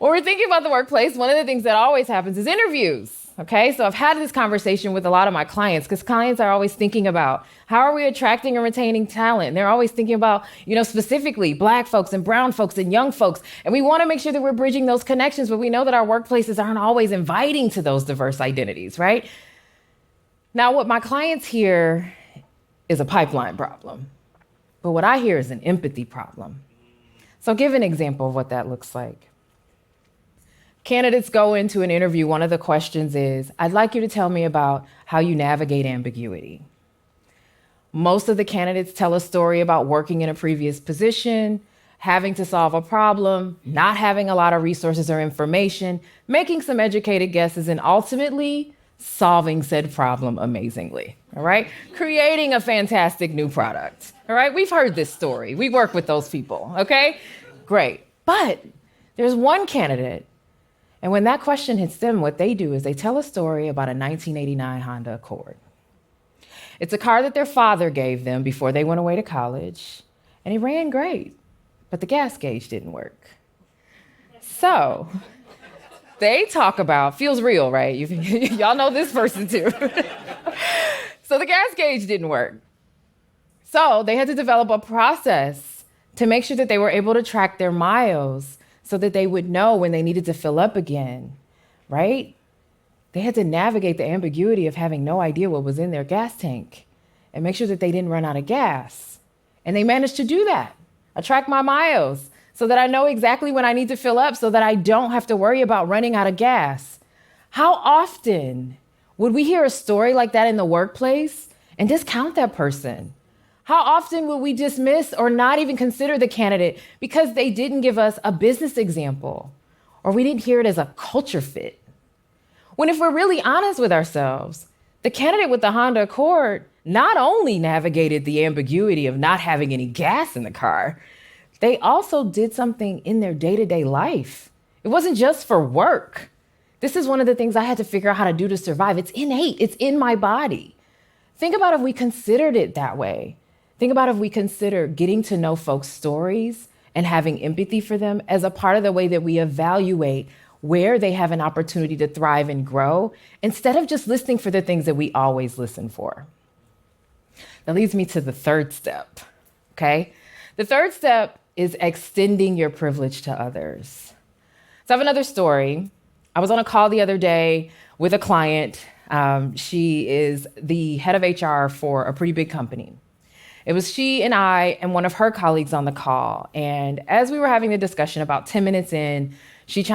When we're thinking about the workplace, one of the things that always happens is interviews. Okay, so I've had this conversation with a lot of my clients because clients are always thinking about how are we attracting and retaining talent? They're always thinking about, specifically Black folks and brown folks and young folks. And we want to make sure that we're bridging those connections, but we know that our workplaces aren't always inviting to those diverse identities, right? Now, what my clients hear is a pipeline problem, but what I hear is an empathy problem. So I'll give an example of what that looks like. Candidates go into an interview, one of the questions is, I'd like you to tell me about how you navigate ambiguity. Most of the candidates tell a story about working in a previous position, having to solve a problem, not having a lot of resources or information, making some educated guesses, and ultimately solving said problem amazingly, all right? Creating a fantastic new product, all right? We've heard this story. We work with those people, okay? Great. But there's one candidate, and when that question hits them, what they do is they tell a story about a 1989 Honda Accord. It's a car that their father gave them before they went away to college, and it ran great, but the gas gauge didn't work. So they talk about, feels real, right? Y'all know this person too. So the gas gauge didn't work. So they had to develop a process to make sure that they were able to track their miles so that they would know when they needed to fill up again, right? They had to navigate the ambiguity of having no idea what was in their gas tank and make sure that they didn't run out of gas. And they managed to do that. I track my miles so that I know exactly when I need to fill up so that I don't have to worry about running out of gas. How often would we hear a story like that in the workplace and discount that person? How often would we dismiss or not even consider the candidate because they didn't give us a business example or we didn't hear it as a culture fit? When if we're really honest with ourselves, the candidate with the Honda Accord not only navigated the ambiguity of not having any gas in the car, they also did something in their day-to-day life. It wasn't just for work. This is one of the things I had to figure out how to do to survive. It's innate, it's in my body. Think about if we considered it that way. Think about if we consider getting to know folks' stories and having empathy for them as a part of the way that we evaluate where they have an opportunity to thrive and grow, instead of just listening for the things that we always listen for. That leads me to the third step, okay? The third step is extending your privilege to others. So I have another story. I was on a call the other day with a client. She is the head of HR for a pretty big company. It was she and I and one of her colleagues on the call. And as we were having the discussion, about 10 minutes in, she chimed